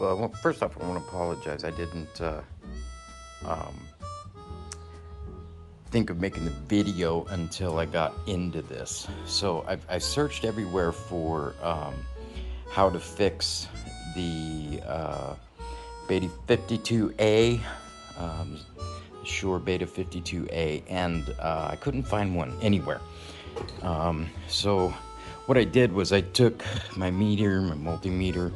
Well, first off, I want to apologize. I didn't um, think of making the video until I got into this. So I searched everywhere for how to fix the Beta 52A, um, Shure Beta 52A, and I couldn't find one anywhere. So what I did was I took my meter, my multimeter,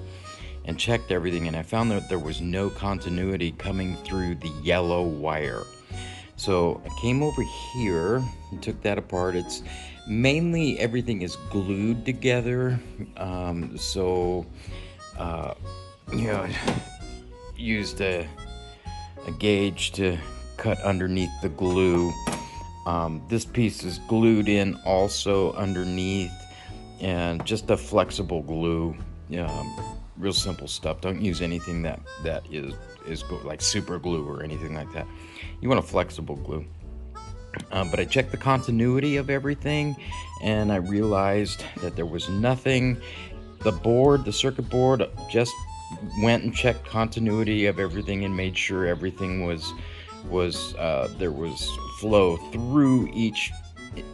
and checked everything, and I found that there was no continuity coming through the yellow wire. So I came over here and took that apart. It's mainly everything is glued together. So you know, used a gauge to cut underneath the glue. This piece is glued in also underneath, and just a flexible glue. Real simple stuff. Don't use anything that is like super glue or anything like that. You want a flexible glue. But I checked the continuity of everything, and I realized that there was nothing. The circuit board, just went and checked continuity of everything and made sure everything was there was flow through each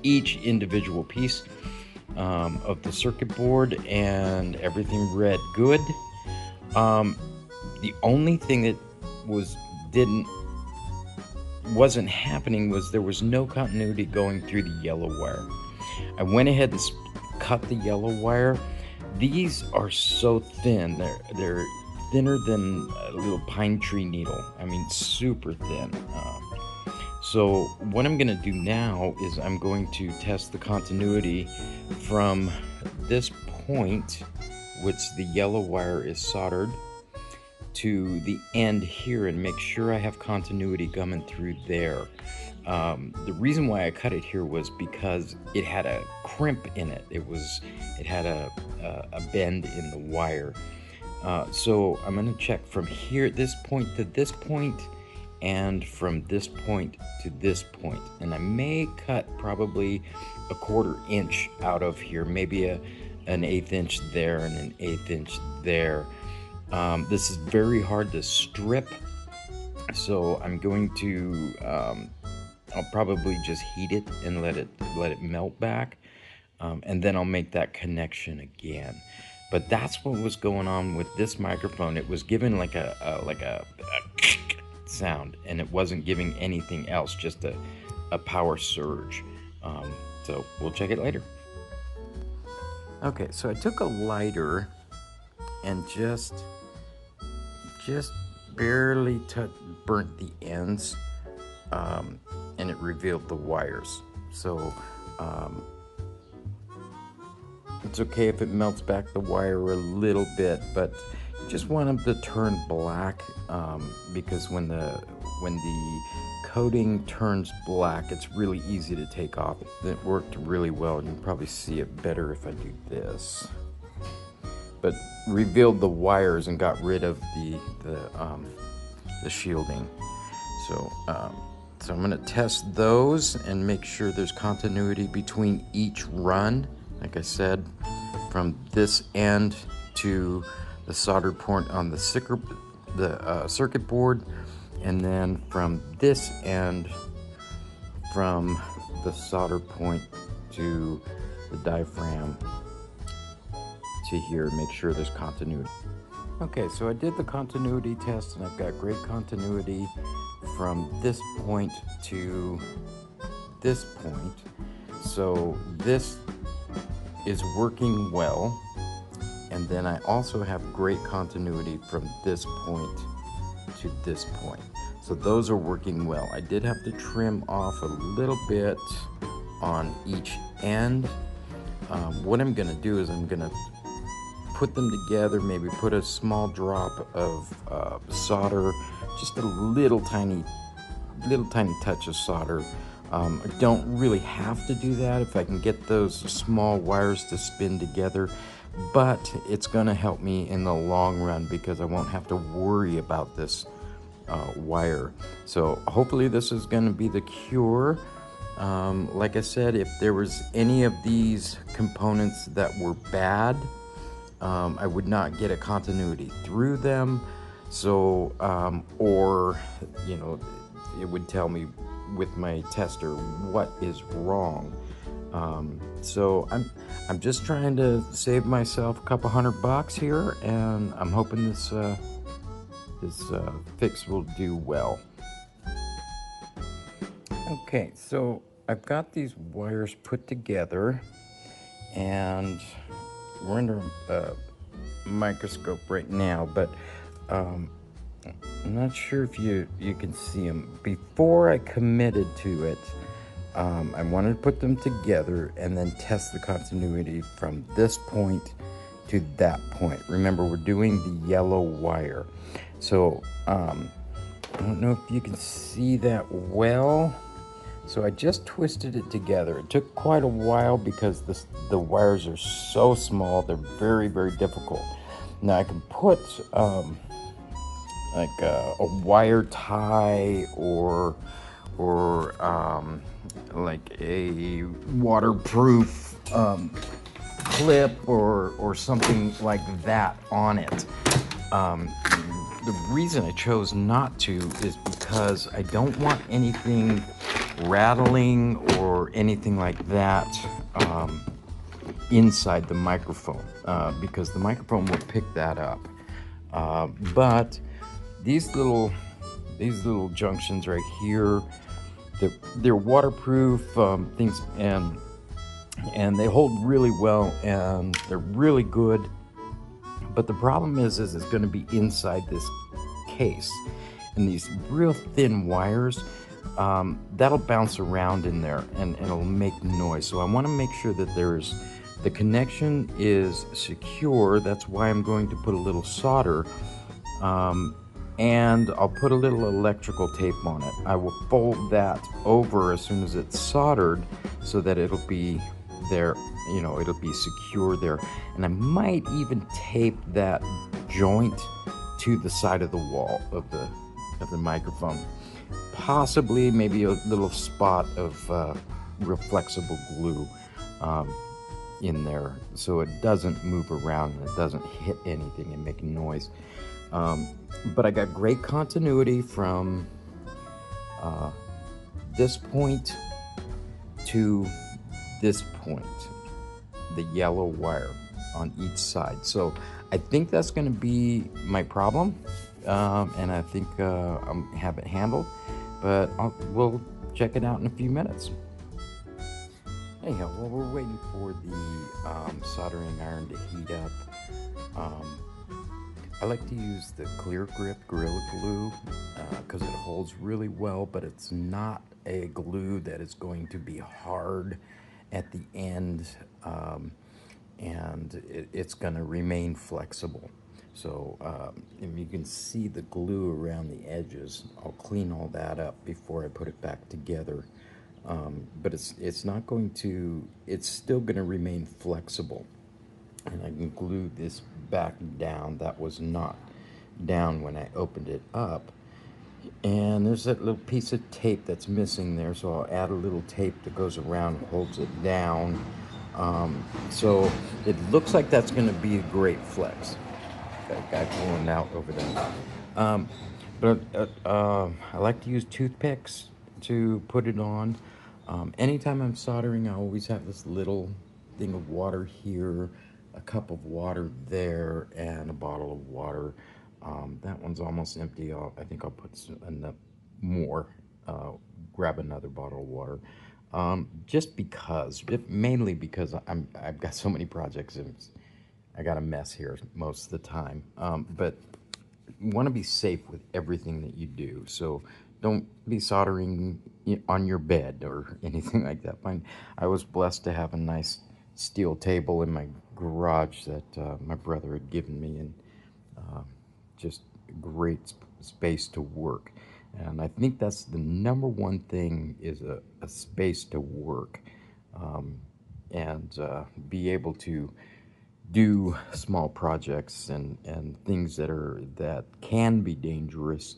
individual piece of the circuit board, and everything read good. The only thing that didn't wasn't happening was there was no continuity going through the yellow wire. I went ahead and cut the yellow wire. These are so thin. They're thinner than a little pine tree needle. I mean, super thin. So what I'm going to do now is I'm going to test the continuity from this point, which the yellow wire is soldered, to the end here, and make sure I have continuity coming through there. The reason why I cut it here was because it had a crimp in it. It had a bend in the wire. So I'm going to check from here, this point to this point, and from this point to this point. And I may cut probably a 1/4 inch out of here, maybe an 1/8 inch there and an 1/8 inch there. This is very hard to strip, so I'm going to I'll probably just heat it and let it melt back, and then I'll make that connection again. But that's what was going on with this microphone. It was giving like a sound, and it wasn't giving anything else, just a power surge. So we'll check it later. Okay, so I took a lighter and just barely burnt the ends, and it revealed the wires. So it's okay if it melts back the wire a little bit, but you just want them to turn black, because when the coating turns black, it's really easy to take off. It worked really well, and you can probably see it better if I do this. But revealed the wires and got rid of the shielding. So I'm going to test those and make sure there's continuity between each run. Like I said, from this end to the soldered point on the circuit board, and then from this end, from the solder point to the diaphragm to here, make sure there's continuity. Okay, so I did the continuity test, and I've got great continuity from this point to this point. So this is working well, and then I also have great continuity from this point to this point. So those are working well. I did have to trim off a little bit on each end. What I'm gonna do is I'm gonna put them together, maybe put a small drop of solder, just a little tiny touch of solder. I don't really have to do that if I can get those small wires to spin together, but it's going to help me in the long run because I won't have to worry about this wire. So hopefully this is going to be the cure. Like I said, if there was any of these components that were bad, I would not get a continuity through them. So, or, you know, it would tell me with my tester what is wrong. So I'm just trying to save myself a couple $100 here, and I'm hoping this fix will do well. Okay, so I've got these wires put together, and we're under a microscope right now, but um, I'm not sure if you can see them. Before I committed to it, I wanted to put them together and then test the continuity from this point to that point. Remember, we're doing the yellow wire. So I don't know if you can see that well. So I just twisted it together. It took quite a while because the wires are so small. They're very, very difficult. Now I can put like a wire tie or like a waterproof clip or something like that on it. The reason I chose not to is because I don't want anything rattling or anything like that inside the microphone, because the microphone will pick that up. But these little junctions right here, they're waterproof things, and they hold really well, and they're really good. But the problem is it's going to be inside this case, and these real thin wires, that'll bounce around in there, and it'll make noise. So I want to make sure that the connection is secure. That's why I'm going to put a little solder, and I'll put a little electrical tape on it. I will fold that over as soon as it's soldered so that it'll be there, you know, it'll be secure there. And I might even tape that joint to the side of the wall of the microphone. Possibly maybe a little spot of real flexible glue in there so it doesn't move around and it doesn't hit anything and make noise. But I got great continuity from this point to this point, the yellow wire on each side. So I think that's going to be my problem, and I think I have it handled, but we'll check it out in a few minutes. Anyhow, while we're waiting for the soldering iron to heat up, I like to use the Clear Grip Gorilla Glue because it holds really well, but it's not a glue that is going to be hard at the end, and it's going to remain flexible. So if you can see the glue around the edges, I'll clean all that up before I put it back together. But it's not going to, it's still going to remain flexible. And I can glue this back down. That was not down when I opened it up. And there's that little piece of tape that's missing there, so I'll add a little tape that goes around and holds it down. So it looks like that's going to be a great flex. That guy pulling out over there. I like to use toothpicks to put it on. Anytime I'm soldering, I always have this little thing of water here, a cup of water there, and a bottle of water. That one's almost empty. I think I'll put enough more. Grab another bottle of water. Just because, mainly because I've got so many projects and I got a mess here most of the time. But you want to be safe with everything that you do. So don't be soldering on your bed or anything like that. I was blessed to have a nice steel table in my garage that my brother had given me, and just great space to work. And I think that's the number one thing, is a space to work, and be able to do small projects and things that can be dangerous,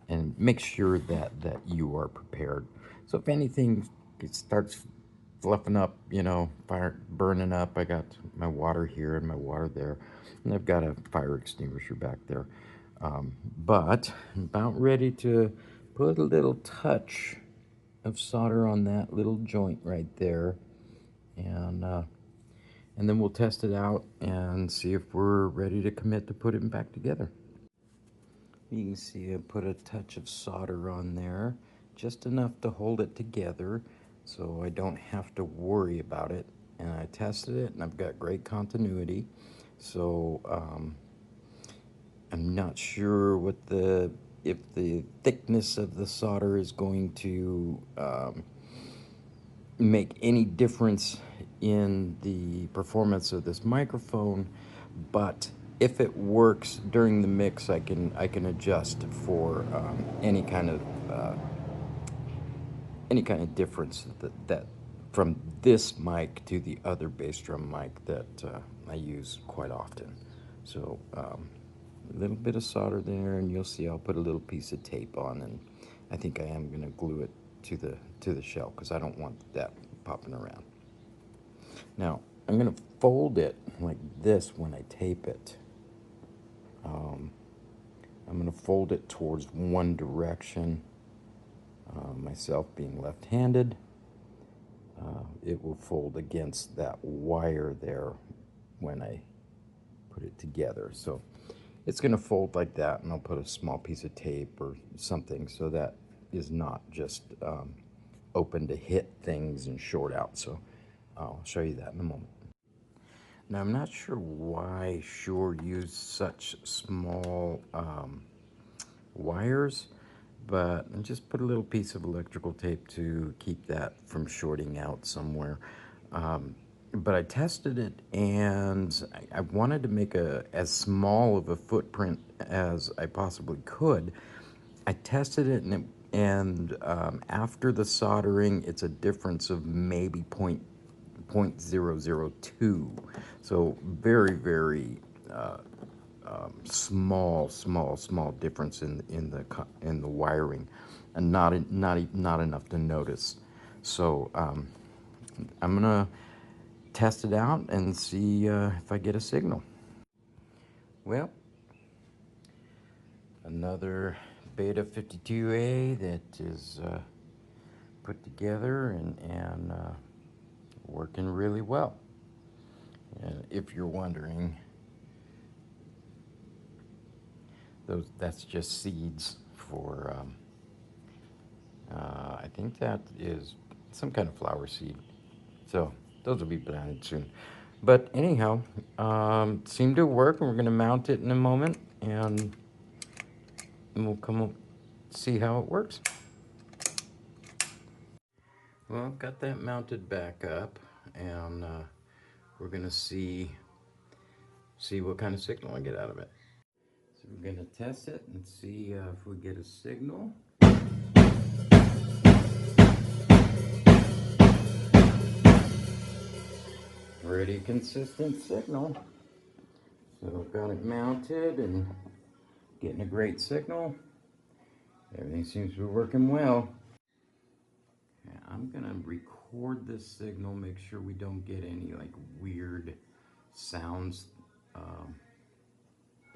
and make sure that you are prepared. So if anything starts fluffing up, you know, fire burning up. I got my water here and my water there, and I've got a fire extinguisher back there. But I'm about ready to put a little touch of solder on that little joint right there, and then we'll test it out and see if we're ready to commit to put it back together. You can see I put a touch of solder on there, just enough to hold it together so I don't have to worry about it. And I tested it and I've got great continuity. So I'm not sure what if the thickness of the solder is going to make any difference in the performance of this microphone, but if it works during the mix, I can adjust for any kind of difference that from this mic to the other bass drum mic that I use quite often. So a little bit of solder there, and you'll see I'll put a little piece of tape on, and I think I am going to glue it to the shell because I don't want that popping around. Now I'm going to fold it like this when I tape it. I'm going to fold it towards one direction. Myself being left-handed, it will fold against that wire there when I put it together. So it's going to fold like that, and I'll put a small piece of tape or something so that is not just open to hit things and short out. So I'll show you that in a moment. Now I'm not sure why Shure used such small wires, but I just put a little piece of electrical tape to keep that from shorting out somewhere. But I tested it, and I wanted to make as small of a footprint as I possibly could. I tested it, and after the soldering, it's a difference of maybe 0.002. So very small difference in the wiring, and not enough to notice. So I'm gonna test it out and see if I get a signal. Well, another Beta 52A that is put together and working really well. If you're wondering, that's just seeds for I think that is some kind of flower seed. So those will be planted soon. But anyhow, seemed to work, and we're going to mount it in a moment, and we'll come up see how it works. Well, got that mounted back up, and we're going to see what kind of signal I get out of it. So we're going to test it and see if we get a signal. Pretty consistent signal. So I've got it mounted and getting a great signal. Everything seems to be working well. Okay, I'm gonna record this signal, make sure we don't get any like weird sounds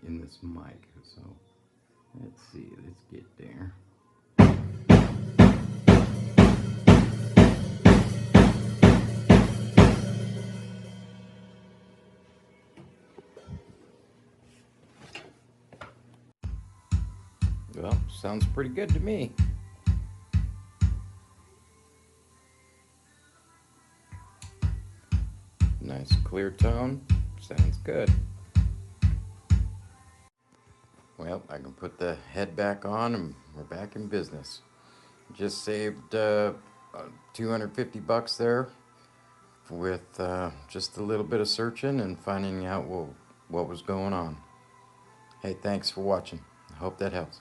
in this mic. So let's see, let's get there. Well, sounds pretty good to me. Nice clear tone, sounds good. Well, I can put the head back on and we're back in business. Just saved 250 bucks there with just a little bit of searching and finding out what was going on. Hey, thanks for watching. I hope that helps.